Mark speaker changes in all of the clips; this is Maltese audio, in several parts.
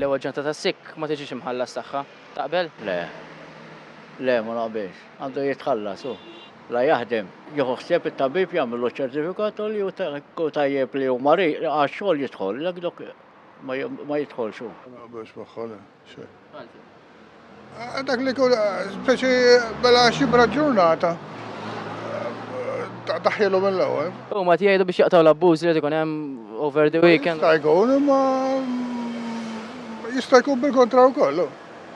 Speaker 1: l-ewwel ġurnata tas-sikk ma tiġix imħallas tagħha. Taqbel?
Speaker 2: Le ma naqbilx. Għandu jitħallas hu. La jaħdem, jieħu ħsieb it-tabib jagħmlu ċertifikat u li hu tajjeb li hu marid għax-xogħol jidħol, lek dok ma jidħolx hu.
Speaker 3: Biex maħħol, xej. Dak li kun, speċi bela xibra ġurnata. Taħjelu mill-ewwel.
Speaker 1: U ma tgħidu biex jaqtaw l-abbuż li ikun hemm over the weekend.
Speaker 3: Jista' jkun imma jista' jkun bil-kontra wkoll.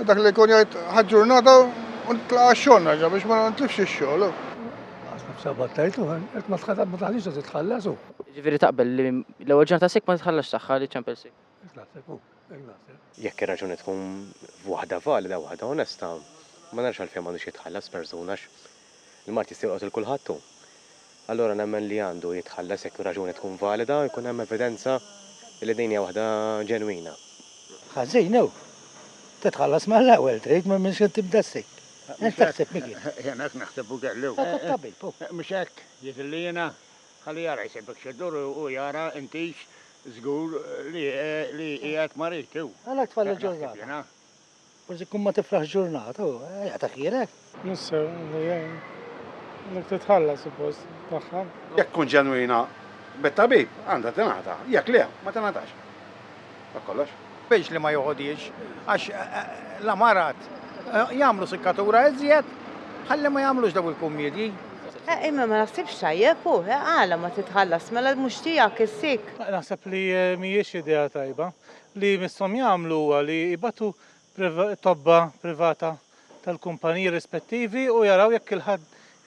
Speaker 3: Dak li jkun jgħid ħaġġurnata u nitlaqa x-xogħol biex ma ntlifx ix-xogħol.
Speaker 4: Sabattajtu, għet ma taħliġ ta' titħallas u.
Speaker 1: Ġifieri taqbel li l-ewwel ġurnata tas-sikk ma titħallax tagħha li ċempel sikk.
Speaker 5: Jekk ir-raġuni tkun waħda valida, waħda onesta, ma narax għalfejn m'għandux jitħallas persuna il-mart jista' jolqot il-kulħadd hu. Allura nemmen li għandu jitħallas jekk ir-raġuni tkun valida u jkun hemm evidenza li din hija waħda ġenwina.
Speaker 4: Ħażin hu. Titħallas mal-ewwel trid ma minx tibda s-sikk. Ent taħseb Miki.
Speaker 6: Jena naħseb u għallu.
Speaker 4: Tabib.
Speaker 6: Mux hekk, jidilli jena ħalli jara jsebek xeddur u jara intix żgur li qiegħed marit hu.
Speaker 4: Għalek tfalli ġurnata. Forsi kun ma tifraħ ġurnata u jagħtak ħierek.
Speaker 7: Nisser li titħallas suppost tagħha.
Speaker 8: Jekk kun ġenwina bit-tabib għandha tingħata, jekk le ma tingħatax. Dak kollox.
Speaker 6: Biex li ma joħodix, għax l-amarat jagħmlu sikkatura iżjed, ħalli ma jagħmlux daw il-kummedji.
Speaker 9: Imma ma naħsibx tajjeb hu, għala ma titħallas mela mhux tiegħek is-sikk.
Speaker 7: Naħseb li mhijiex idea tajba li misshom jagħmlu huwa li jibatu tobba privata tal-kumpaniji rispettivi u jaraw jekk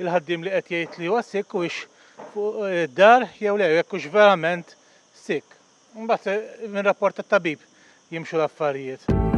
Speaker 7: il-ħaddiem li qed jgħid li huwa sikk huwiex fuq id-dar jew le jekk hux verament sikk. Mbagħad minn rapport tat-tabib jimxu l-affarijiet.